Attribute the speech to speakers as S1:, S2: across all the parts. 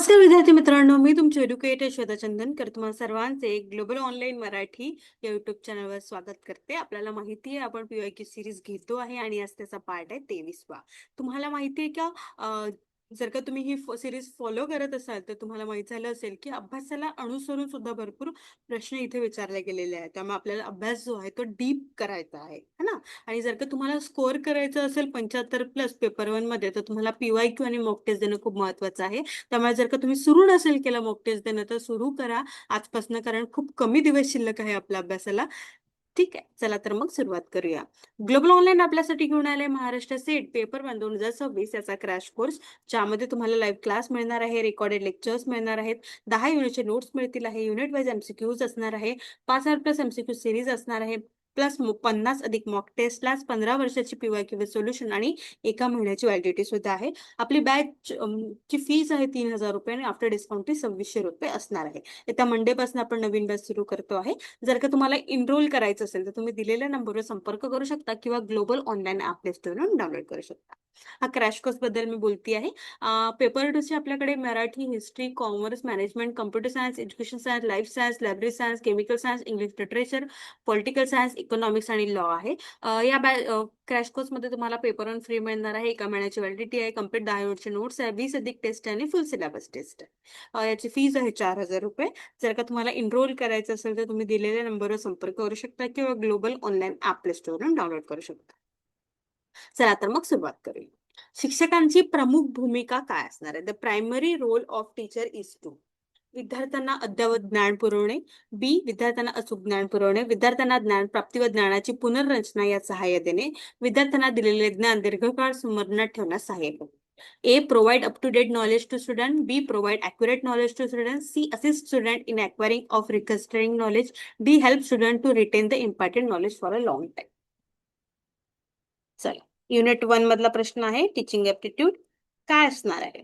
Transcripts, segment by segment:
S1: नमस्कार विद्यार्थी मित्रांनो, मी तुमची एज्युकेटर श्वेता चंदनकर तुम्हाला सर्वांचे ग्लोबल ऑनलाईन मराठी या युट्यूब चॅनलवर स्वागत करते. आपल्याला माहिती आहे आपण पीवायक्यू सिरीज घेतो आहे आणि आज त्याचा पार्ट आहे 23वा. तुम्हाला माहिती आहे का, जर का तुम्ही ही सिरीज फॉलो करत असाल तर तुम्हाला माहित झालं असेल की अभ्यासाला अनुसरून सुद्धा भरपूर प्रश्न इथे विचारले गेलेले आहेत. त्यामुळे आपल्याला अभ्यास जो आहे तो डीप करायचा आहे है ना. आणि जर का तुम्हाला स्कोअर करायचं असेल 75+ पेपर 1 मध्ये तर तुम्हाला पीवायक्यू आणि मॉक टेस्ट देणं खूप महत्वाचं आहे. त्यामुळे जर का तुम्ही सुरू नसेल केलं मॉक टेस्ट देणं तर सुरू करा आजपासून, कारण खूप कमी दिवस शिल्लक आहे आपल्या अभ्यासाला. ठीक आहे, चला तर मग सुरुवात करूया. ग्लोबल ऑनलाईन आपल्यासाठी घेऊन आले महाराष्ट्र सेट पेपर 1 2026 याचा क्रॅश कोर्स, ज्यामध्ये तुम्हाला लाईव्ह क्लास मिळणार आहे, रेकॉर्डेड लेक्चर्स मिळणार आहेत, 10 युनिटचे नोट्स मिळतील आहे, युनिट वाईज एमसीक्यूज असणार आहे, 5,000+ एमसीक्यू सिरीज असणार आहे, प्लस 50 अधिक मॉक टेस्ट, प्लस 15 वर्षाची पीवायक्यू विथ सोल्युशन आणि 1 महिन्याची व्हॅलिडिटी सुद्धा आहे. आपली बॅच ची फीस आहे 3,000 रुपये आणि आफ्टर डिस्काउंट ती 2,600 रुपये असणार आहे. येत्या मंडे पासून आपण नवीन बॅच सुरू करतो आहे. जर का तुम्हाला इनरोल करायचं असेल तर तुम्ही दिलेल्या नंबरवर संपर्क करू शकता किंवा ग्लोबल ऑनलाईन ॲप प्ले स्टोरवरून डाउनलोड करू शकता. हा क्रॅश कोर्स बद्दल मी बोलती आहे. पेपर 2 चे आपल्याकडे Marathi, history, commerce, management, computer science, education science, life science, library science, chemical science, English literature, political science, economics आणि लॉ आहे. या क्रॅश कोर्स मध्ये तुम्हाला पेपर 1 फ्री मिळणार आहे, 1 महिन्याची व्हॅलिडिटी आहे, कम्प्लीट 10 युनिटचे नोट्स आहे, 20 अधिक टेस्ट आणि फुल सिलेबस टेस्ट आहे. याची फीज आहे 4,000 रुपये. जर का तुम्हाला इनरोल करायचं असेल तर तुम्ही दिलेल्या नंबरवर संपर्क करू शकता किंवा ग्लोबल ऑनलाईन ॲप प्ले स्टोरवरून डाउनलोड करू शकता. चला तर मग सुरुवात करूया. शिक्षकांची प्रमुख भूमिका काय असणार आहे? The primary role of teacher is to विद्यार्थ्यांना अद्ययावत ज्ञान पुरवणे, बी विद्यार्थ्यांना अचूक ज्ञान पुरवणे, विद्यार्थ्यांना ज्ञान प्राप्ती व ज्ञानाची पुनर्रचना या सहाय्य देणे, विद्यार्थ्यांना दिलेले ज्ञान दीर्घकाळ स्मरणात ठेवण्यास सहाय्य करणे. A. Provide up-to-date knowledge to student. B. Provide accurate knowledge to student. C. Assist student in acquiring of recurring knowledge. D. Help student to retain the imparted knowledge for a long time. चला, unit 1 मधला प्रश्न आहे teaching aptitude. काय असणार आहे?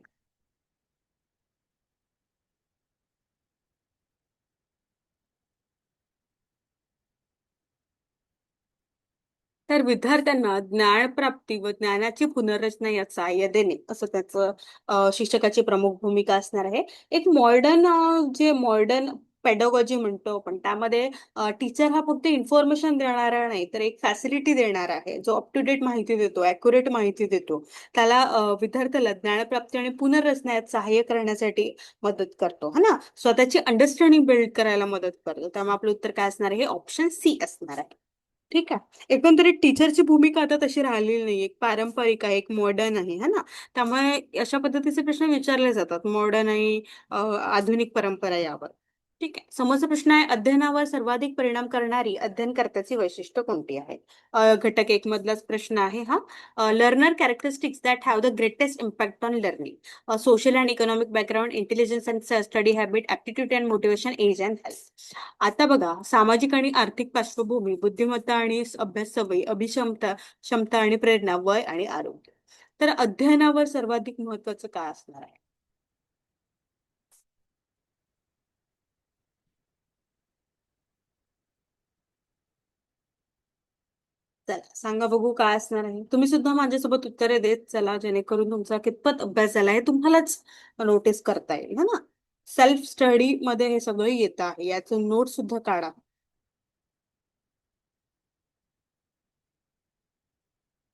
S1: तर विद्यार्थ्यांना ज्ञान प्राप्ती व ज्ञानाची पुनर्रचना यात सहाय्य देणे असं त्याचं शिक्षकाची प्रमुख भूमिका असणार आहे. एक मॉडर्न पेडॉगॉजी म्हणतो आपण, त्यामध्ये टीचर हा फक्त इन्फॉर्मेशन देणारा नाही तर एक फॅसिलिटी देणार आहे, जो अप टू डेट माहिती देतो, ऍक्युरेट माहिती देतो. त्याला विद्यार्थ्याला ज्ञानप्राप्ती आणि पुनर्रचना यात सहाय्य करण्यासाठी मदत करतो है ना. स्वतःची अंडरस्टँडिंग बिल्ड करायला मदत करतो. त्यामुळे आपलं उत्तर काय असणार आहे? ऑप्शन सी असणार आहे. ठीक आहे. एकंदरीत टीचरची भूमिका आता तशी राहिलेली नाही. एक पारंपरिक आहे, एक मॉडर्न आहे, है ना. त्यामुळे अशा पद्धतीचे प्रश्न विचारले जातात, मॉडर्न आणि आधुनिक परंपरा यावर. ठीक आहे. समोरचा प्रश्न आहे, अध्ययनावर सर्वाधिक परिणाम करणारी अध्ययनकर्त्याची वैशिष्ट्य कोणती आहेत? घटक 1 मधलाच प्रश्न आहे हा. Learner characteristics that have the greatest impact on learning. Social and economic background, intelligence and study habit, aptitude and motivation, age and health. आता बघा, सामाजिक आणि आर्थिक पार्श्वभूमी, बुद्धिमत्ता आणि अभ्यास सवयी, अभिक्षमता, क्षमता आणि प्रेरणा, वय आणि आरोग्य. तर अध्ययनावर सर्वाधिक महत्वाचं काय असणार आहे? चला सांगा बघू काय असणार आहे. तुम्ही सुद्धा माझ्यासोबत उत्तरे देत चला, जेणेकरून तुमचा कितपत अभ्यास झाला हे तुम्हालाच नोटीस करता येईल, है ना. सेल्फ स्टडी मध्ये हे सगळं येत आहे, याचं नोट सुद्धा काढा.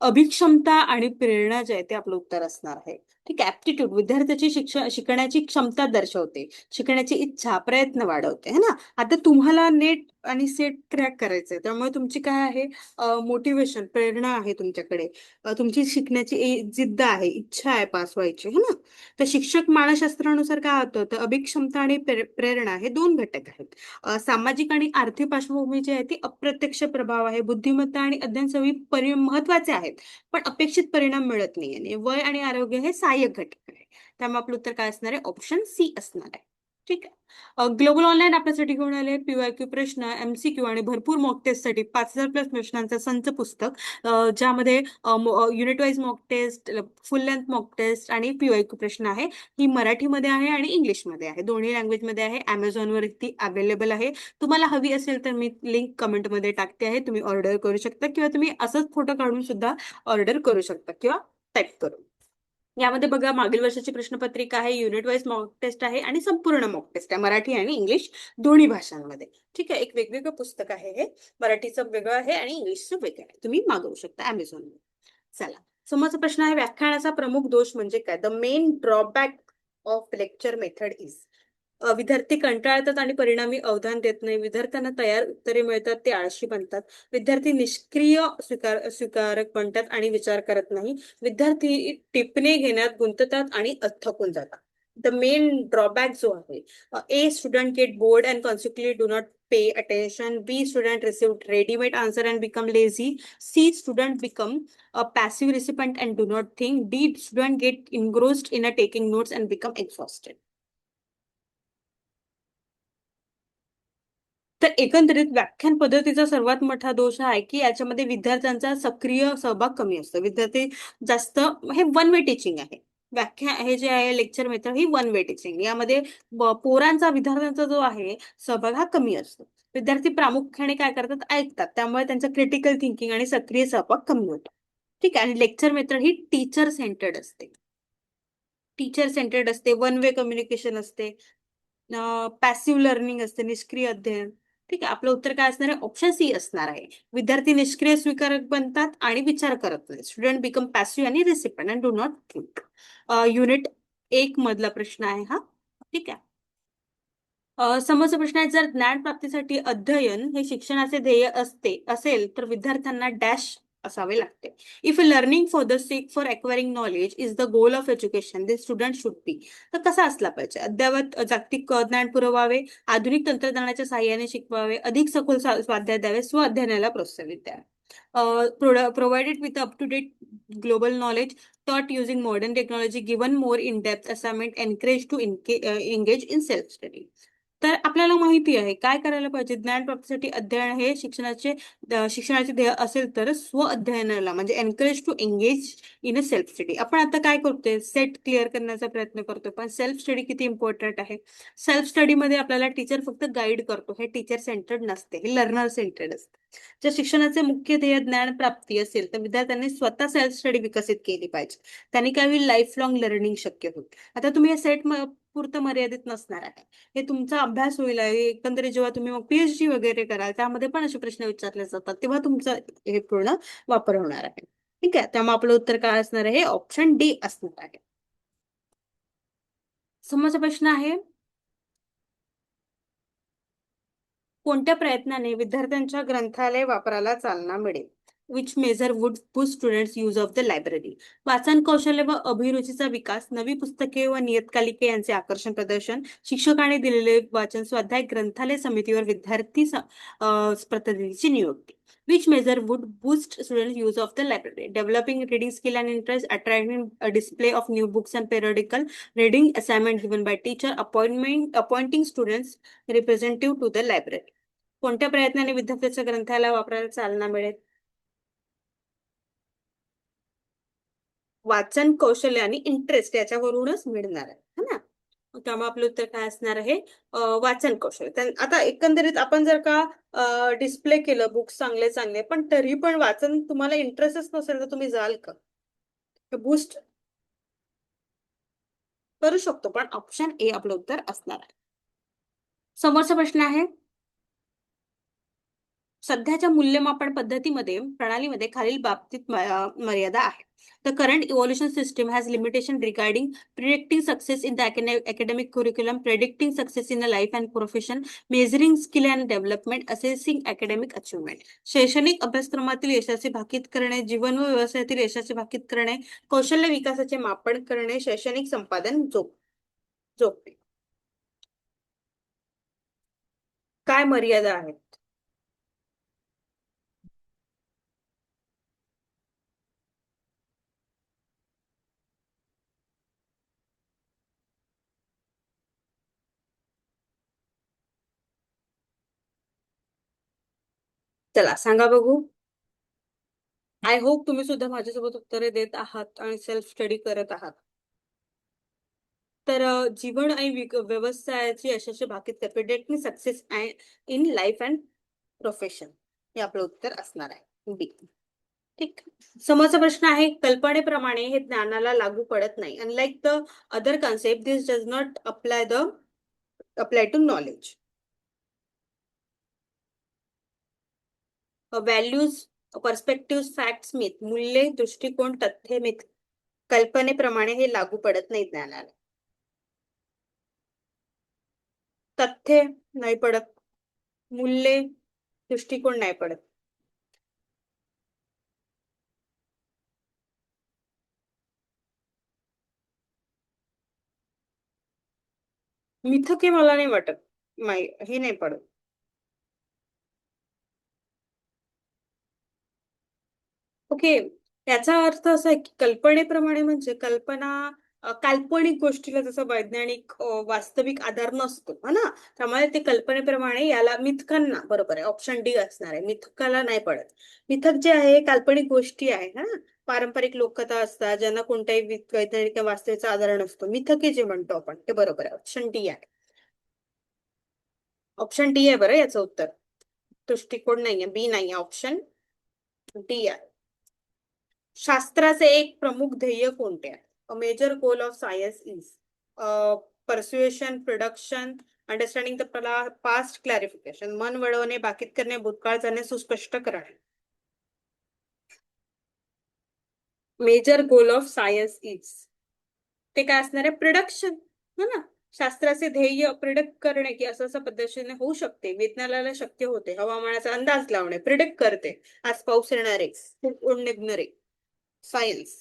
S1: अभिक्षमता आणि प्रेरणा जे आहे ते आपलं उत्तर असणार आहे. ठीक आहे. ऍप्टिट्यूड विद्यार्थ्याची शिकण्याची क्षमता दर्शवते, शिकण्याची इच्छा, प्रयत्न वाढवते, है ना. आता तुम्हाला नेट आणि सेट क्रॅक करायचंय, त्यामुळे तुमची काय आहे? मोटिवेशन, प्रेरणा आहे तुमच्याकडे. तुमची शिकण्याची जिद्द आहे, इच्छा आहे पास व्हायची, है ना. तर शिक्षक मानसशास्त्रानुसार काय होतं, तर अभिक्षमता आणि प्रेरणा हे 2 घटक आहेत. सामाजिक आणि आर्थिक पार्श्वभूमी जी आहे ती अप्रत्यक्ष प्रभाव आहे. बुद्धिमत्ता आणि अध्ययन सवयी महत्वाचे आहेत, पण अपेक्षित परिणाम मिळत नाही. आणि वय आणि आरोग्य हे सहाय्यक घटक आहे. त्यामुळे आपलं उत्तर काय असणार आहे? ऑप्शन सी असणार आहे. ठीक आहे. ग्लोबल ऑनलाईन आपल्यासाठी घेऊन आले पीवायक्यू प्रश्न, एमसीक्यू आणि भरपूर मॉक टेस्ट साठी 5,000+ प्रश्नांचा संच पुस्तक, ज्यामध्ये unit wise mock test, full length mock test आणि पीवायक्यू प्रश्न आहे. ही मराठीमध्ये आहे आणि इंग्लिशमध्ये आहे, दोन्ही लँग्वेजमध्ये आहे. अमेझॉनवर ती अवेलेबल आहे. तुम्हाला हवी असेल तर मी लिंक कमेंटमध्ये टाकते आहे, तुम्ही ऑर्डर करू शकता किंवा तुम्ही असंच फोटो काढून सुद्धा ऑर्डर करू शकता किंवा टाईप करून. यामध्ये बघा मागील वर्षाची प्रश्नपत्रिका आहे, युनिट वाईज मॉक टेस्ट आहे आणि संपूर्ण मॉक टेस्ट आहे मराठी आणि इंग्लिश दोन्ही भाषांमध्ये. ठीक आहे, एक वेगवेगळं पुस्तक आहे हे. मराठीचं वेगळं आहे आणि इंग्लिशचं वेगळं आहे. तुम्ही मागवू शकता Amazonवर. चला, समोरचा प्रश्न आहे, व्याख्यानाचा प्रमुख दोष म्हणजे काय? The main drawback of lecture method is. विद्यार्थी कंटाळतात आणि परिणामी अवधान देत नाही. विद्यार्थ्यांना तयार उत्तरे मिळतात, ते आळशी बनतात. विद्यार्थी निष्क्रिय स्वीकारक बनतात आणि विचार करत नाही. विद्यार्थी टिपणे घेण्यात गुंततात आणि थकून जातात. द मेन ड्रॉबॅक जो आहे, A student get bored and consequently do not pay attention. B student receive readymade answer and become lazy. C student become a passive recipient and do not think. D, student get engrossed in a taking notes and become exhausted. तर एकंदरीत व्याख्यान पद्धतीचा सर्वात मोठा दोष हा आहे की याच्यामध्ये विद्यार्थ्यांचा सक्रिय सहभाग कमी असतो. विद्यार्थी जास्त, हे वन वे टीचिंग आहे. व्याख्यान हे जे आहे लेक्चर मेथड ही वन वे टीचिंग. यामध्ये पोरांचा विद्यार्थ्यांचा जो आहे सहभाग हा कमी असतो. विद्यार्थी प्रामुख्याने काय करतात? ऐकतात. त्यामुळे त्यांचं क्रिटिकल थिंकिंग आणि सक्रिय सहभाग कमी होतो. ठीक आहे, आणि लेक्चर मेथड ही टीचर सेंटर्ड असते. टीचर सेंटर्ड असते, वन वे कम्युनिकेशन असते, पॅसिव्ह लर्निंग असते, निष्क्रिय अध्ययन. ठीक आहे, आपलं उत्तर काय असणार आहे? ऑप्शन सी असणार आहे. विद्यार्थी निष्क्रिय स्वीकारक बनतात आणि विचार करत नाही. स्टुडंट बिकम पॅसिव्ह आणि recipient and do not think. Unit 1 मधला प्रश्न आहे हा. ठीक आहे. समोरचा प्रश्न आहे, जर ज्ञान प्राप्तीसाठी अध्ययन हे शिक्षणाचे ध्येय असेल तर विद्यार्थ्यांना डॅश असावे लागते. If learning for the sake for acquiring knowledge is the goal of education, the student should be. तर कसा असला पाहिजे? अद्ययावत जागतिक ज्ञान पुरवावे, आधुनिक तंत्रज्ञानाच्या सहाय्याने शिकवावे, अधिक सखोल स्वाध्याय द्यावे, स्व अध्ययनाला प्रोत्साहित द्यावे. Provided with up-to-date global knowledge, taught using modern technology, given more in-depth assignment, encouraged to engage in self-study. तर आपल्याला माहिती आहे काय करायला पाहिजे. ज्ञान प्राप्तीसाठी अध्ययन हे शिक्षणाचे ध्येय असेल तर स्व अध्ययनाला म्हणजे encourage to engage in a self study. आपण आता काय करतोय? सेट क्लिअर करण्याचा प्रयत्न करतोय, पण सेल्फ स्टडी किती इम्पॉर्टंट आहे. सेल्फ स्टडी मध्ये आपल्याला टीचर फक्त गाईड करतो. हे टीचर सेंटर्ड नसते, हे लर्नर सेंटर्ड असते. जर शिक्षणाचे मुख्य ध्येय ज्ञान प्राप्ती असेल तर विद्यार्थ्यांनी स्वतः सेल्फ स्टडी विकसित केली पाहिजे. त्यांनी काय होईल? लाईफ लॉंग लर्निंग शक्य होईल. आता तुम्ही हे सेट पुरतं मर्यादित नसणार आहे. हे तुमचा अभ्यास होईल आहे. एकंदरीत जेव्हा तुम्ही मग PhD वगैरे कराल त्यामध्ये पण असे प्रश्न विचारले जातात, तेव्हा तुमचा हे पूर्ण वापर होणार आहे. ठीक आहे, त्यामुळे आपलं उत्तर काय असणार आहे? ऑप्शन डी असणार आहे. समोरचा प्रश्न आहे, कोणत्या प्रयत्नाने विद्यार्थ्यांच्या ग्रंथालय वापराला चालना मिळेल? Which measure would push students use of the library? वाचन कौशल्य व अभिरुचीचा विकास, नवी पुस्तके व नियतकालिके यांचे आकर्षण प्रदर्शन, शिक्षकाने दिलेले वाचन स्वाध्याय, ग्रंथालय समितीवर विद्यार्थी प्रतिनिधीची नियुक्ती. Which measure would boost students' use of the library? Developing reading skill and interest, attracting a display of new books and periodical, reading assignment given by teacher, appointing students representative to the library. कोणत्या प्रयत्नाने विद्यार्थ्यांच्या ग्रंथालय वापरायला चालना मिळेल? वाचन कौशल्य आणि इंटरेस्ट याच्यावरूनच मिळणार आहे, है ना. त्यामुळे आपलं उत्तर काय असणार आहे? वाचन कौशल्य. आता एकंदरीत आपण जर का डिस्प्ले केलं बुक्स चांगले चांगले, पण तरी पण वाचन तुम्हाला इंटरेस्टच नसेल तर तुम्ही जाल का? बूस्ट करू शकतो, पण ऑप्शन ए आपलं उत्तर असणार आहे. समोरचा प्रश्न आहे, सध्याच्या मूल्यमापन पद्धतीमध्ये प्रणालीमध्ये खालील बाबतीत मर्यादा आहे. The current evolution system has limitation regarding predicting success in the academic curriculum, predicting success in a life and profession, measuring skill and development, assessing academic achievement. शैक्षणिक अभ्यासक्रमातील यशाचे भाकीत करणे, जीवन व व्यवसायातील यशाचे भाकीत करणे, कौशल्य विकासाचे मापन करणे, शैक्षणिक संपादन जोखणे. काय मर्यादा आहेत? चला सांगा बघू. आय होप तुम्ही सुद्धा माझ्यासोबत उत्तरे देत आहात आणि सेल्फ स्टडी करत आहात. तर जीवन आणि व्यवसायाची यशाची भाकीत कर, predicting success in life and profession, हे आपलं उत्तर असणार आहे बी. ठीक. समोरचा प्रश्न आहे, कल्पनेप्रमाणे हे ज्ञानाला लागू पडत नाही. Unlike the other concept, this does not apply to knowledge. Values, perspective, facts, myth. मूल्ये, दृष्टिकोन, तथ्ये, मिथ. कल्पनेप्रमाणे हे लागू पडत नाही ज्ञानाला. तथ्य नाही पडत, मूल्ये, दृष्टिकोन नाही पडत. मिथके मला नाही वाटत. नाही, हे नाही पडत. ओके. त्याचा अर्थ असा आहे की कल्पनेप्रमाणे म्हणजे कल्पना, काल्पनिक गोष्टीला जसं वैज्ञानिक वास्तविक आधार नसतो है ना. त्यामुळे ते कल्पनेप्रमाणे याला मिथकांना बरोबर आहे, ऑप्शन डी असणार आहे. मिथकाला नाही पडत. मिथक जे आहे काल्पनिक गोष्टी आहे ना, पारंपरिक लोककथा असतात ज्यांना कोणत्याही वैज्ञानिक किंवा वास्तवाचा आधार नसतो. मिथके जे म्हणतो आपण ते बरोबर आहे, ऑप्शन डी आहे. ऑप्शन डी आहे बरं याचं उत्तर. दृष्टिकोन नाहीये, बी नाहीये, ऑप्शन डी आहे. शास्त्राचे एक प्रमुख ध्येय कोणते आहे? A major goal of science is persuasion, production, understanding the past, clarification. मन वळवणे, बाकीत करणे, भूतकाळ जाणे, सुस्पष्ट करणे. Major goal of science is, ते काय असणार आहे? प्रोडक्शन, है ना. शास्त्राचे ध्येय प्रिडिक्ट करणे की असं असं पद्धतीने होऊ शकते, विज्ञानाला शक्य होते, हवामानाचा अंदाज लावणे, प्रिडिक्ट करते, आज पाऊस येणार आहे, खूप ऊन निघणार आहे. सायन्स.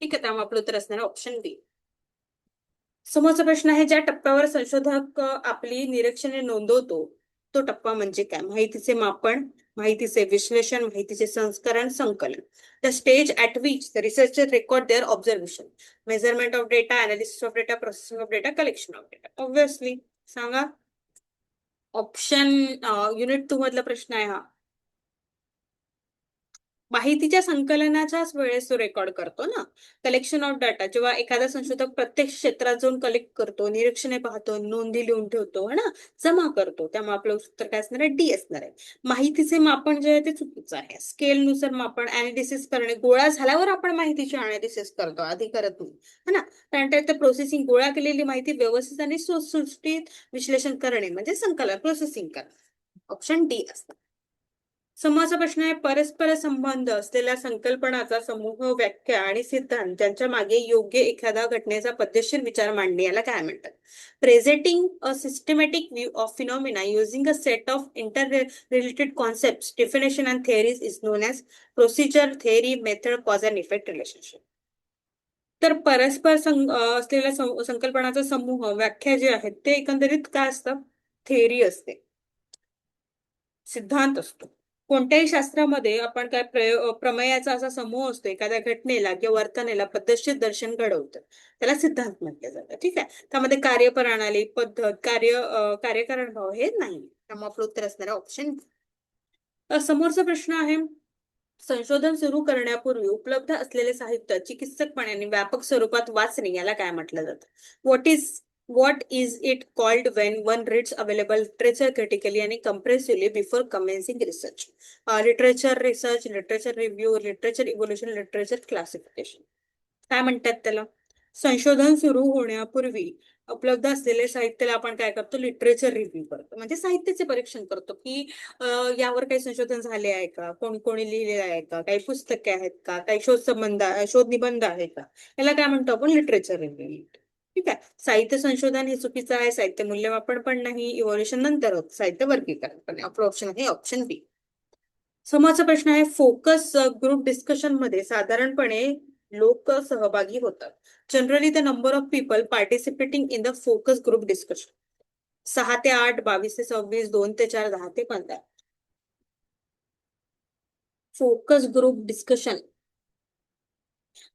S1: ठीक आहे, त्यामुळे आपलं उत्तर असणार ऑप्शन बी. समोरचा प्रश्न आहे, ज्या टप्प्यावर संशोधक आपली निरीक्षणे नोंदवतो तो टप्पा म्हणजे काय? माहितीचे मापन, माहितीचे विश्लेषण, माहितीचे संस्करण, संकलन. The stage at which the researcher record their observation. Measurement of data, analysis of data, processing of data, collection of data. Obviously सांगा. ऑप्शन युनिट 2 मधला प्रश्न आहे हा. माहितीच्या संकलनाच्याच वेळेस तो रेकॉर्ड करतो ना. कलेक्शन ऑफ डाटा, जेव्हा एखादा संशोधक प्रत्येक क्षेत्रात जाऊन कलेक्ट करतो, निरीक्षणे पाहतो, नोंदी लिहून ठेवतो है ना, जमा करतो, त्यामुळे आपलं उत्तर काय असणार आहे? डी असणार आहे. माहितीचे मापन जे आहे ते चुकीचं आहे. स्केलनुसार मापन, अनालिसिस करणे, गोळा झाल्यावर आपण माहितीची अनालिसिस करतो, आधी करत नाही है ना. त्यानंतर प्रोसेसिंग, गोळा केलेली माहिती व्यवस्थित आणि सुस्थीत विश्लेषण करणे म्हणजे संकलन, प्रोसेसिंग करणे. ऑप्शन डी असतं. समोरचा प्रश्न आहे, परस्पर संबंध असलेल्या संकल्पनाचा समूह, व्याख्या आणि सिद्धांत ज्यांच्या मागे योग्य एखादा घटनेचा पद्धतशीर विचार मांडणे याला काय म्हणतात? Presenting a systematic view of phenomena using a set of inter related concept, definition and theories is non as procedure, theory, method, cause and effect relationship. तर परस्पर असलेल्या संकल्पनाचा समूह, व्याख्या जे आहेत ते एकंदरीत काय असतं? थेअरी असते, सिद्धांत असतो. कोणत्याही शास्त्रामध्ये आपण काय प्रमेयाचा असा समूह असतो, एखाद्या घटनेला किंवा वर्तनेला पद्धतशीर दर्शन घडवतं, त्याला सिद्धांत म्हटलं जातं. ठीक आहे. त्यामध्ये कार्यप्रणाली, पद्धत, कार्यकारण भाव हे नाही. त्यामुळे आपलं उत्तर असणार आहे ऑप्शन. समोरचा प्रश्न आहे, संशोधन सुरू करण्यापूर्वी उपलब्ध असलेले साहित्य चिकित्सकपणे आणि व्यापक स्वरूपात वाचणे याला काय म्हटलं जातं? What is it called when one reads available literature critically आणि comprehensively before commencing research? Literature research, literature review, literature evolution, literature classification. काय म्हणतात त्याला? संशोधन सुरू होण्यापूर्वी उपलब्ध असलेले साहित्याला आपण काय करतो? लिटरेचर रिव्ह्यू करतो, म्हणजे साहित्याचे परीक्षण करतो की यावर काही संशोधन झाले आहे का, कोणी कोणी लिहिलेलं आहे का, काही पुस्तके आहेत का, काही शोध निबंध आहे का, याला काय म्हणतो आपण? Literature review. ठीक आहे. साहित्य संशोधन हे चुकीचं आहे, साहित्य मूल्यमापन पण नाही, इव्होल्युशन नंतर होत, साहित्य वर्गीकरण पण. आपलं ऑप्शन आहे ऑप्शन बी. समोरचा प्रश्न आहे, फोकस ग्रुप डिस्कशन मध्ये साधारणपणे लोक सहभागी होतात. Generally the number of people participating in the focus group discussion. 6 ते 8, 22 ते 26, 2 ते 4, 10 ते 15. फोकस ग्रुप डिस्कशन,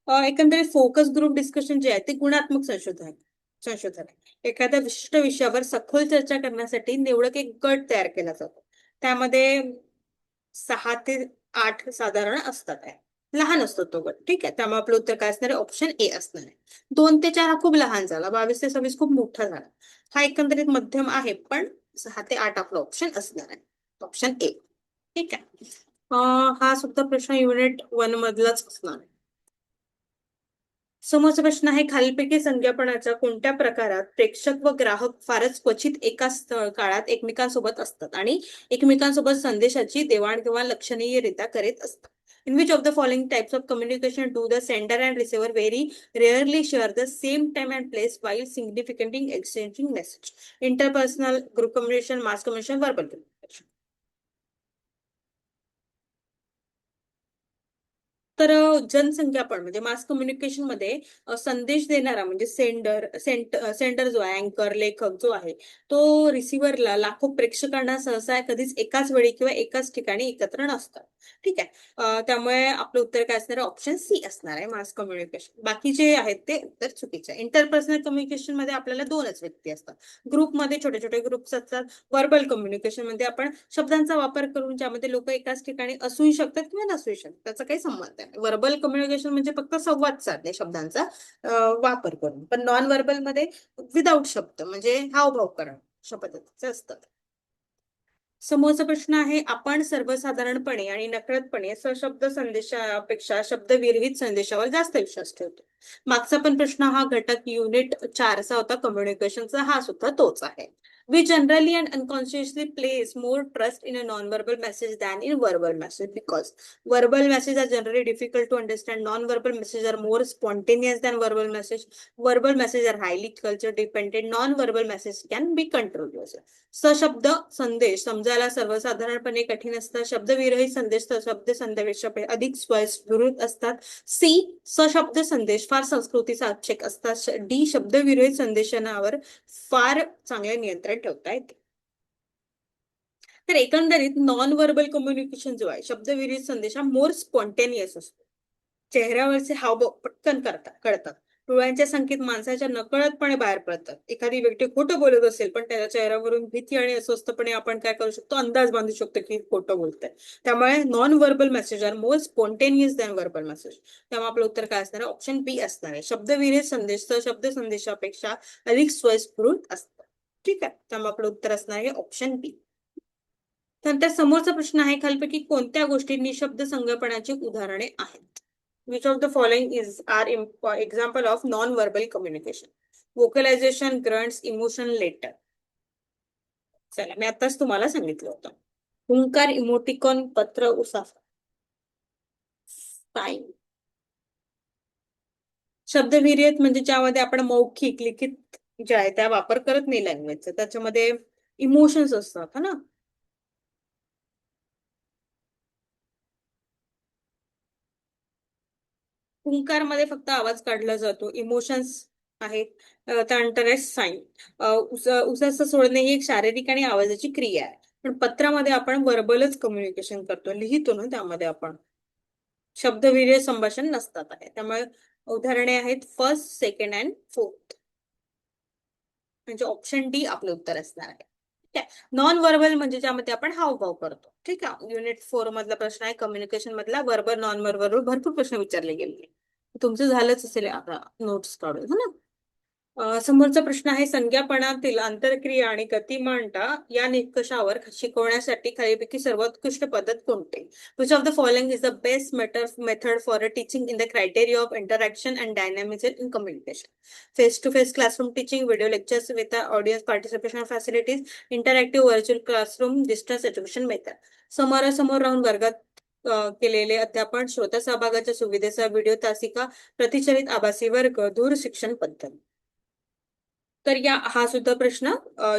S1: एकंदरीत फोकस ग्रुप डिस्कशन जे आहे ते गुणात्मक संशोधन आहे. एखाद्या विशिष्ट विषयावर सखोल चर्चा करण्यासाठी निवडक एक गट तयार केला जातो. त्यामध्ये 6 ते 8 साधारण असतात आहे. लहान असतो तो गट. ठीक आहे. त्यामुळे आपलं उत्तर काय असणार आहे? ऑप्शन ए असणार आहे. 2 ते 4 हा खूप लहान झाला, 22 ते 26 खूप मोठा झाला. हा एकंदरीत मध्यम आहे, पण 6 ते 8 आपलं ऑप्शन असणार आहे, ऑप्शन ए. ठीक आहे. हा सुद्धा प्रश्न युनिट 1 मधलाच असणार आहे. समोरचा प्रश्न आहे, खालीलपैकी संज्ञापनाच्या कोणत्या प्रकारात प्रेक्षक व ग्राहक फारच क्वचित एकाच काळात एकमेकांसोबत असतात आणि एकमेकांसोबत संदेशाची देवाणघेवाण लक्षणीयरित्या करीत असतात? In which of the following types of communication do the sender and receiver very rarely share the same time and place while significantly exchanging message? Interpersonal, group communication, mass communication, verbal communication. तर जनसंख्या पण म्हणजे mass communication मध्ये संदेश देणारा म्हणजे centre जो आहे, अँकर लेखक जो आहे, तो रिसिव्हरला लाखो प्रेक्षकांना सहसा कधीच एकाच वेळी किंवा एकाच ठिकाणी एकत्र नसतात. ठीक आहे. त्यामुळे आपलं उत्तर काय असणार आहे? ऑप्शन सी असणार आहे, मास कम्युनिकेशन. बाकी जे आहेत ते उत्तर चुकीचे आहे. इंटरपर्सनल कम्युनिकेशन मध्ये आपल्याला दोनच व्यक्ती असतात. ग्रुपमध्ये छोटे छोटे ग्रुप्स असतात. व्हर्बल कम्युनिकेशन मध्ये आपण शब्दांचा वापर करून ज्यामध्ये लोक एकाच ठिकाणी असूही शकतात किंवा नसूही शकतात, त्याचा काही संबंध नाही. व्हर्बल कम्युनिकेशन म्हणजे फक्त संवाद साधणे शब्दांचा वापर करून, पण नॉन व्हर्बल मध्ये विदाऊट शब्द म्हणजे हावभाव करणं अशा पद्धतीचे असतात. समोरचा प्रश्न आहे, आपण सर्वसाधारणपणे आणि नकळतपणे सशब्द संदेशापेक्षा शब्दविरहित संदेशावर जास्त विश्वास ठेवतो. मागचा पण प्रश्न हा घटक युनिट 4चा होता कम्युनिकेशनचा, हा सुद्धा तोच आहे. We generally and unconsciously place more trust in a non-verbal message than in verbal message because verbal messages are generally difficult to understand. Non-verbal messages are more spontaneous than verbal message. Verbal messages are highly culture dependent. Non-verbal messages can be controlled. सशब्द संदेश समजायला सर्वसाधारणपणे कठीण असतात. शब्दविरहित संदेश शब्द संदेशापेक्षा अधिक स्फुरत असतात. C, सशब्द संदेश फार संस्कृतीचा आक्षेप असतात. डी, शब्दविरहित संदेशनावर फार चांगले नियंत्रण ठेवता येते. तर एकंदरीत नॉन व्हर्बल कम्युनिकेशन जो आहे, शब्दविरहित संदेश हा मोर स्पॉन्टेनियस असतो. चेहऱ्यावरचे हावभाव पटकन कळतात. डोळ्यांचे संकेत माणसाच्या नकळतपणे बाहेर पडतात. एखादी व्यक्ती खोटं बोलत असेल, पण त्याच्या चेहऱ्यावरून भीती आणि अस्वस्थपणे आपण काय करू शकतो? अंदाज बांधू शकतो की खोटं बोलतंय. त्यामुळे non verbal message are more spontaneous than verbal message. त्यामुळे आपलं उत्तर काय असणार आहे? ऑप्शन बी असणार आहे. शब्दविरहित संदेश शब्द संदेशापेक्षा अधिक स्वयंस्फुरित असतात. ठीक आहे. त्यामुळे आपलं उत्तर असणार आहे ऑप्शन बी. नंतर समोरचा प्रश्न आहे, खालीलपैकी कोणत्या गोष्टी निशब्द संज्ञापनाची उदाहरणे आहेत? Which of the following example of non-verbal communication? Vocalization, grunts, emotion, letter. चला, मी आताच तुम्हाला सांगितलं होतं. हुंकार, इमोटिकॉन, पत्र, उसाफा. साईन. शब्दविरहित म्हणजे ज्यामध्ये आपण मौखिक लिखित जे आहे त्या वापर करत नाही लँग्वेजचा, त्याच्यामध्ये इमोशन्स असतात हा ना. हुंकारमध्ये फक्त आवाज काढला जातो. इमोशन्स आहेत. त्यानंतर आहे साईन. उसाचं सोडणे ही एक शारीरिक आणि आवाजाची क्रिया आहे. पण पत्रामध्ये आपण व्हर्बलच कम्युनिकेशन करतो, लिहितो ना त्यामध्ये आपण. शब्दविरहित संभाषण नसतात आहे. त्यामुळे उदाहरणे आहेत फर्स्ट, सेकंड अँड फोर्थ. म्हणजे ऑप्शन डी आपलं उत्तर असणार आहे. ठीक आहे. नॉन व्हर्बल म्हणजे ज्यामध्ये आपण हावभाव करतो. ठीक आहे. युनिट 4 मधला प्रश्न आहे कम्युनिकेशन मधला. व्हर्बल नॉन व्हर्बल भरपूर प्रश्न विचारले गेले. तुमचं झालंच असेल आता नोट्स काढून, हो ना. समोरचा प्रश्न आहे, संज्ञापनातील आंतरक्रिया आणि गतिमानता या निकषावर शिकवण्यासाठी खालीलपैकी सर्वात उत्कृष्ट पद्धत कोणते? Which of the following is the best method for teaching in the criteria of interaction and dynamism in communication? Face-to-face classroom teaching, video lectures with the audience participation facilities, interactive virtual classroom, distance education method. समोरासमोर राहून वर्गात केलेले अध्यापन, श्रोता सहभागाच्या सुविधेचा video तासिका, प्रतिचलित आभासी वर्ग, दूर शिक्षण पद्धत. तर हा सुद्धा प्रश्न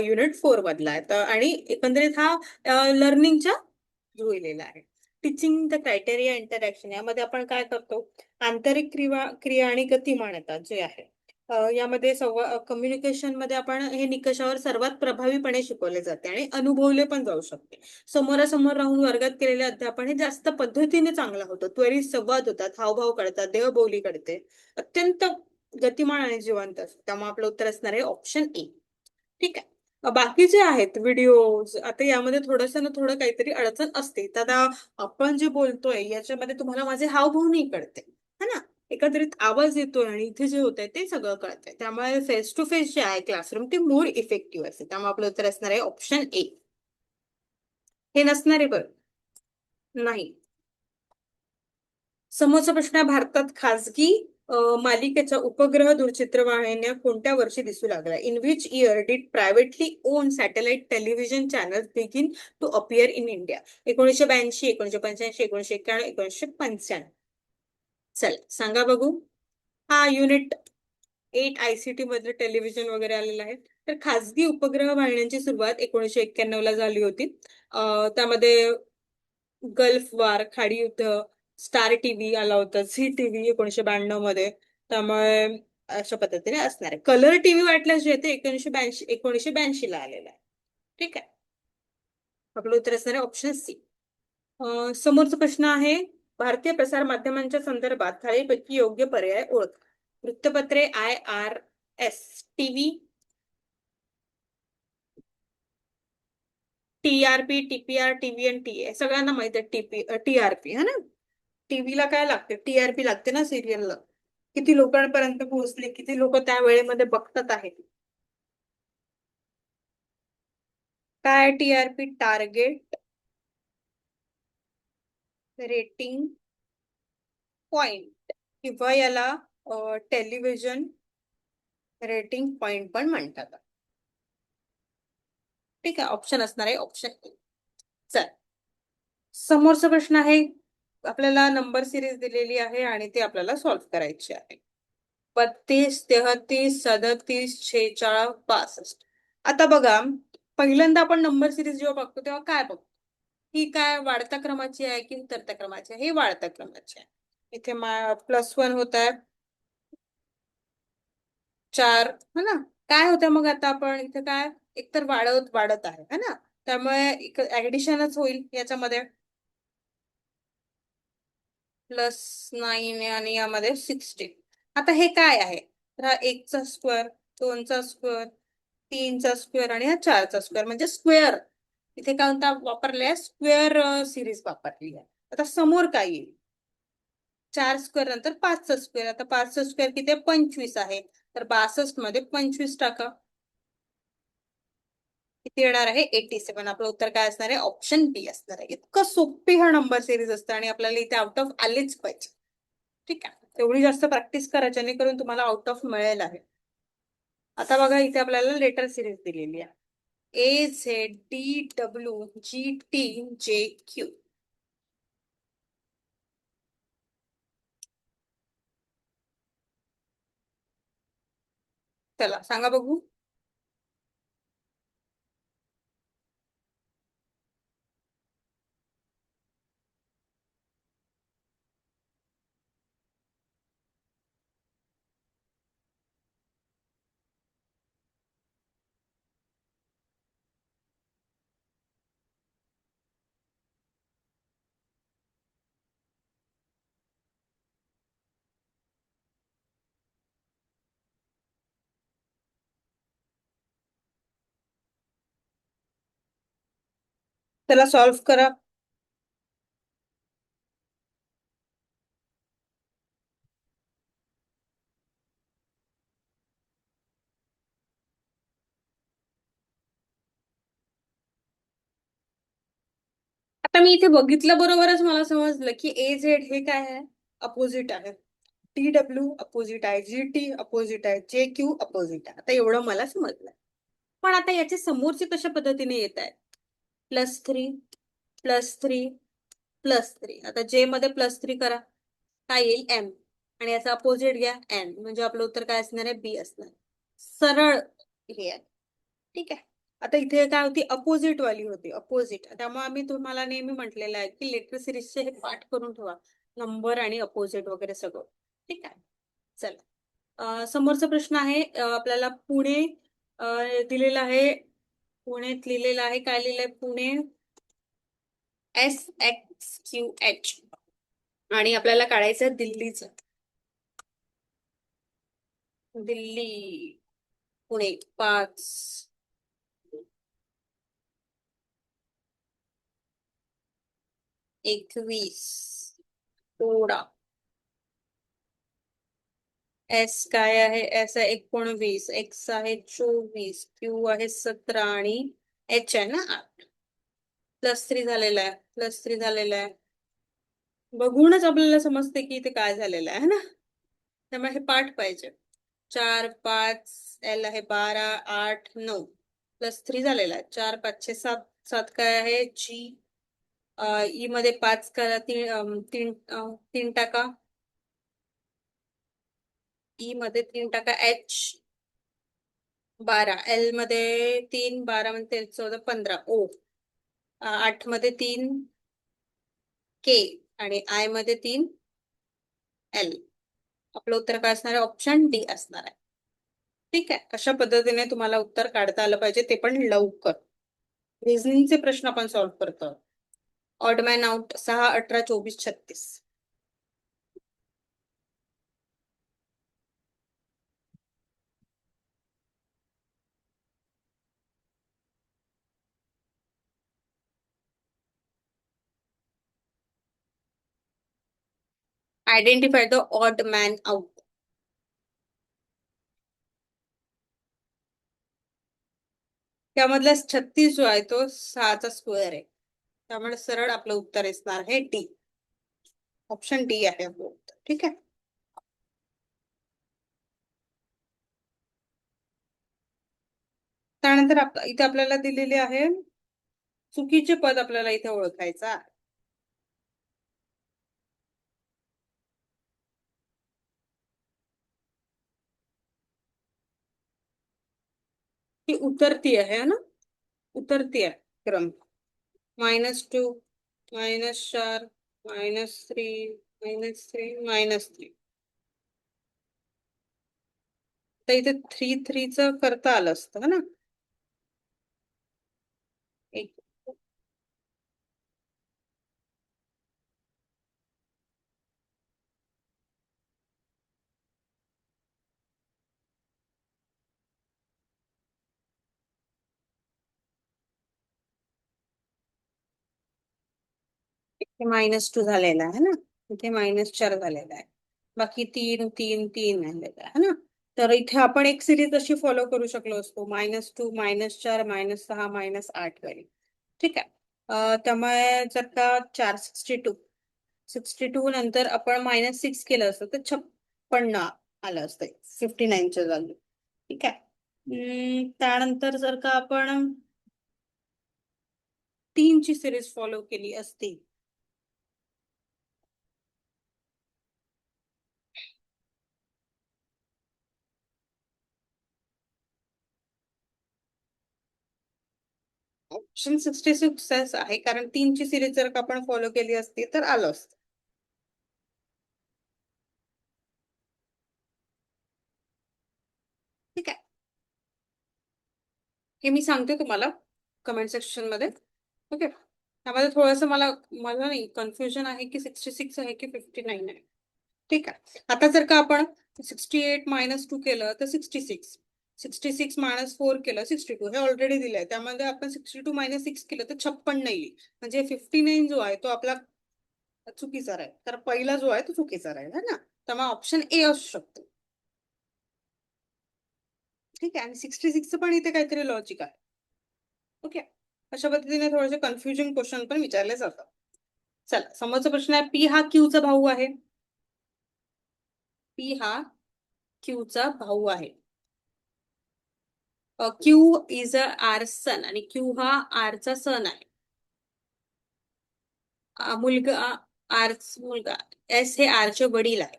S1: युनिट 4 मधला आहे. आणि एकंदरीत हा लर्निंगच्या जुळलेला आहे. टीचिंग द क्रायटेरिया इंटरॅक्शन यामध्ये आपण काय करतो? आंतरिक क्रिया आणि गतिमानता जे आहे यामध्ये कम्युनिकेशन मध्ये आपण हे निकषावर सर्वात प्रभावीपणे शिकवले जाते आणि अनुभवले पण जाऊ शकते. समोरासमोर राहून वर्गात केलेले अध्यापन हे जास्त पद्धतीने चांगलं होतं. त्वरित संवाद होतात, हावभाव कळतात, देहबोली कळते, अत्यंत गतिमान आणि जिवंत असतं. त्यामुळे आपलं उत्तर असणार आहे ऑप्शन ए. ठीक आहे. बाकीचे आहेत व्हिडिओज, आता यामध्ये थोडंसं ना थोडं काहीतरी अडचण असते. तर आपण जे बोलतोय याच्यामध्ये तुम्हाला माझे हावभाव नाही कळते, है ना. एकंदरीत आवाज येतोय आणि इथे जे होतंय ते सगळं कळतंय. त्यामुळे फेस टू फेस जे आहे क्लासरूम ते मोर इफेक्टिव्ह असते. त्यामुळे आपलं उत्तर असणार आहे ऑप्शन ए. हे नसणार आहे बरं. नाही. समोरचा प्रश्न आहे, भारतात खासगी मालिकेच्या उपग्रह दूरचित्रवाहिन्या कोणत्या वर्षी दिसू लागल्या? In which year did privately own satellite television channels begin to appear in India? 1982, 1985, 1991, 1995. चल सांगा बघू. हा युनिट 8 ICT मध्ये टेलिव्हिजन वगैरे आलेलं आहे. तर खासगी उपग्रह वाहिन्यांची सुरुवात 1991 ला झाली होती. त्यामध्ये गल्फ वार, खाडी युद्ध, स्टार टीव्ही आला होता, झी टीव्ही 1992 मध्ये. त्यामुळे अशा पद्धतीने असणार आहे. कलर टीव्ही वाटल्यास जे ते 1982 ला आलेला आहे. ठीक आहे. आपलं उत्तर असणार आहे ऑप्शन सी. समोरचा प्रश्न आहे, भारतीय प्रसार माध्यमांच्या संदर्भात खालीलपैकी योग्य पर्याय ओळख. वृत्तपत्रे, IRS, TV, TRP, TPR, TVN, TA सगळ्यांना माहित आहे. TRP है ना. टीव्हीला काय लागते? TRP लागते ना सिरियलला. किती लोकांपर्यंत पोहोचले, किती लोक त्या वेळेमध्ये बघतात आहे. काय TRP? टार्गेट रेटिंग पॉइंट, किंवा याला टेलिव्हिजन रेटिंग पॉइंट पण म्हणतात. ठीक आहे, ऑप्शन असणार आहे ऑप्शन ए. चल समोरचा प्रश्न आहे, आपल्याला नंबर सिरीज दिलेली आहे आणि ती आपल्याला सॉल्व्ह करायची आहे. 32, 33, 37, 46, 62. आता बघा, पहिल्यांदा आपण नंबर सिरीज जेव्हा बघतो तेव्हा काय बघतो? ही काय वाढत्या क्रमाची आहे की उतरत्या क्रमाची आहे? ही वाढत्या क्रमाची आहे. इथे +1 होत आहे, 4 है ना. काय होतं मग आता आपण इथे काय, एकतर वाढत वाढत आहे है ना. त्यामुळे ऍडिशनच होईल याच्यामध्ये. +9 आणि यामध्ये 16. आता हे काय आहे? तर हा 1चा स्क्वेअर, 2चा स्क्वेअर, 3चा स्क्वेअर आणि हा 4चा स्क्वेअर म्हणजे स्क्वेअर. इथे काय म्हणता वापरले? स्क्वेअर सिरीज वापरली आहे. आता समोर काय येईल? 4 स्क्वेअर नंतर 5चा स्क्वेअर. आता 5चा स्क्वेअर किती आहे? 25 आहे. तर 62 मध्ये 25 टाका. किती येणार आहे? 87. आपलं उत्तर काय असणार आहे? ऑप्शन बी असणार आहे. इतकं सोपी हा नंबर सिरीज असतं आणि आपल्याला इथे आउट ऑफ आलेच पाहिजे. ठीक आहे, तेवढी जास्त प्रॅक्टिस करा जेणेकरून तुम्हाला आउट ऑफ मिळेल आहे. आता बघा, इथे आपल्याला लेटर सिरीज दिलेली आहे. AZDWGTJQ. चला सांगा बघू. त्याला सॉल्व्ह करा. आता मी इथे बघितलं बरोबरच मला समजलं की AZ हे काय आहे? अपोजिट आहे. TW अपोजिट आहे, GT अपोजिट आहे, JQ अपोजिट आहे. आता एवढं मला समजलं. पण आता याचे समोरचे कशा पद्धतीने येत आहे? +3, +3, +3. आता J मध्ये +3 करा, काय येईल? M. आणि याचा अपोजिट घ्या, N. म्हणजे आपलं उत्तर काय असणार आहे? बी असणार. सरळ हे आहे. ठीक आहे. आता इथे काय होती? अपोजिट वाली होती, अपोजिट. त्यामुळे आम्ही तुम्हाला नेहमी म्हटलेलं आहे की लेटर सिरीजचे हे पाठ करून ठेवा, नंबर आणि अपोजिट वगैरे सगळं. ठीक आहे. चला समोरचा प्रश्न आहे, आपल्याला पुणे दिलेला आहे. पुण्यात लिहिलेलं आहे, काय लिहिलंय? पुणे SXQH. आणि आपल्याला काढायचं दिल्लीचं. दिल्ली, पुणे 5, 21, थोडा. S काय आहे? S आहे 19, X आहे 24, Q आहे 17 आणि H आहे ना 8. +3 झालेला आहे, +3 झालेला आहे. बघूनच आपल्याला समजते की इथे काय झालेलं आहे ना. त्यामुळे हे पाठ पाहिजे. 4 5 L आहे 12 8 9 +3 झालेला आहे. 4 5 6 7 7 काय आहे G. ई मध्ये 5 करा, 3 टाका. ई मध्ये 3 टाका. H 12 L मध्ये 3 12 मध्ये 14 15 O. 8 मध्ये 3 K आणि I मध्ये 3 L. आपलं उत्तर काय असणार आहे? ऑप्शन डी असणार आहे. ठीक आहे. अशा पद्धतीने तुम्हाला उत्तर काढता आलं पाहिजे, ते पण लवकर. रिझनिंगचे प्रश्न आपण सॉल्व्ह करतो. Odd man out 6 18 24 36. Identify the odd man out. त्यामधला 36 जो आहे तो 6चा स्क्वेअर आहे. त्यामुळे सरळ आपलं उत्तर असणार आहे डी. ऑप्शन डी आहे आपलं उत्तर. ठीक आहे. त्यानंतर इथे आपल्याला दिलेले आहे चुकीचे पद, आपल्याला इथे ओळखायचं आहे. ती उतरती आहे ना, उतरती आहे क्रम. -2 -4 -3 -3 -3. तर इथे 3 3 करता आलं असतं ना. एक इथे -2 झालेला आहे ना, इथे -4 झालेला आहे. बाकी 3 3 3 झालेला आहे ना. तर इथे आपण एक सिरीज अशी फॉलो करू शकलो असतो, -2 -4 -6 -8 वगैरे. ठीक आहे. त्यामुळे जर का 462 नंतर आपण -6 केलं असतं तर 56 आलं असतं 59च्या जागी. ठीक आहे. त्यानंतर जर का आपण 3ची सिरीज फॉलो केली असती, ऑप्शन 66 आहे, कारण 3ची सिरीज जर का आपण फॉलो केली असती तर आलं असतं. ठीक आहे. हे मी सांगते तुम्हाला कमेंट सेक्शन मध्ये. ओके. त्यामध्ये थोडंसं मला नाही कन्फ्युजन आहे की 66 आहे की 59 आहे. ठीक आहे. आता जर का आपण 68 -2 केलं तर 66. 66 -4 केलं 62. हे ऑलरेडी दिलंय. त्यामध्ये आपण 62 -6 केलं तर 56 येईल. म्हणजे 59 जो आहे तो आपला चुकीचा राहील. तर पहिला जो आहे तो चुकीचा राहील है ना. त्यामुळे ऑप्शन ए असू शकतो. ठीक आहे. आणि 66 पण इथे काहीतरी लॉजिक आहे. ओके. अशा पद्धतीने थोडेसे कन्फ्युजन क्वेश्चन पण विचारले जातात. चला, समोरचा प्रश्न आहे, पी हा क्यूचा भाऊ आहे. पी हा क्यूचा भाऊ आहे. क्यू इज अ आर सन आणि क्यू हा आरचा सन आहे. मुलगा मुलगा एस हे आरचे वडील आहे.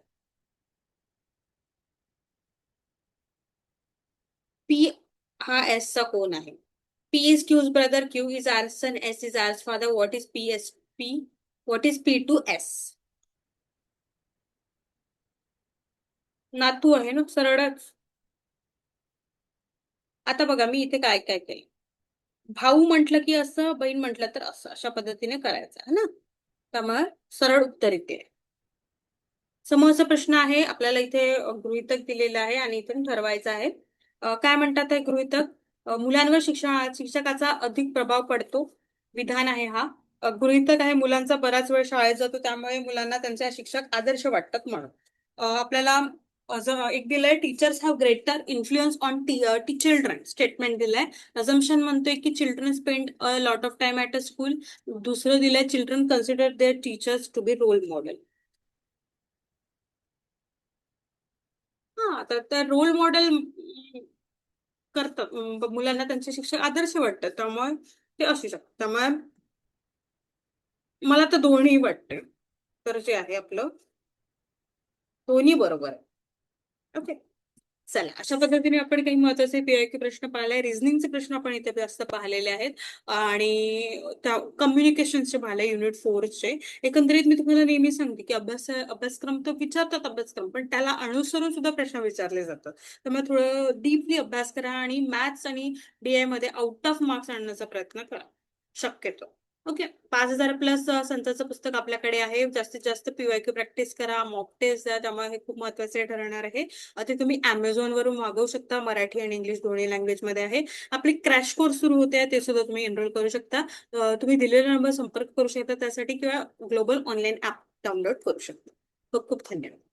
S1: पी हा एस चा कोण आहे? P is Q's brother, Q is R son, S is R's father. What is P S P? What is P to S? नातू आहे ना, सरळच. आता बघा मी इथे काय काय केलं. भाऊ म्हटलं की असं, बहीण म्हटलं तर असं, अशा पद्धतीने करायचं है ना. त्यामुळे सरळ उत्तर येते. समोरचा प्रश्न आहे, आपल्याला इथे गृहीतक दिलेलं आहे आणि इथून ठरवायचं आहे. काय म्हणतात हे गृहीतक? मुलांवर शिक्षकाचा अधिक प्रभाव पडतो. विधान आहे हा. गृहीतक आहे, मुलांचा बराच वेळ शाळेत जातो त्यामुळे मुलांना त्यांचे शिक्षक आदर्श वाटतात म्हणून. आपल्याला एक दिलंय, teachers have greater influence on children, statement दिलंय. अझम्पशन म्हणतोय की children spend a lot of time at a school. दुसरं दिलंय, children consider their teachers to be role model. हा, तर त्या रोल मॉडेल करतात, मुलांना त्यांचे शिक्षक आदर्श वाटतात, त्यामुळे ते असू शकतात. त्यामुळे मला तर दोन्ही वाटते. तर जे आहे आपलं, दोन्ही बरोबर आहे. ओके. चला, अशा पद्धतीने आपण काही महत्वाचे पीआयक्यू प्रश्न पाहिले. रिझनिंगचे प्रश्न आपण इथे जास्त पाहिलेले आहेत. आणि त्या कम्युनिकेशनचे पाहिले, युनिट 4चे. एकंदरीत मी तुम्हाला नेहमी सांगते की अभ्यासक्रम तर विचारतात अभ्यासक्रम, पण त्याला अनुसरून सुद्धा प्रश्न विचारले जातात. त्यामुळे थोडं डीपली अभ्यास करा आणि मॅथ्स आणि डीआय मध्ये आउट ऑफ मार्क्स आणण्याचा प्रयत्न करा शक्यतो. ओके. 5,000 प्लस संचाचं पुस्तक आपल्याकडे आहे. जास्तीत जास्त पीवायक्यू प्रॅक्टिस करा, मॉक टेस्ट द्या, त्यामुळे हे खूप महत्वाचे ठरणार आहे. ते तुम्ही Amazon वरून मागवू शकता. मराठी आणि इंग्लिश दोन्ही लँग्वेज मध्ये आहे. आपली क्रॅश कोर्स सुरू होते, ते सुद्धा तुम्ही एनरोल करू शकता. तुम्ही दिलेला नंबर संपर्क करू शकता त्यासाठी, किंवा ग्लोबल ऑनलाईन ऍप डाउनलोड करू शकता. खूप खूप धन्यवाद.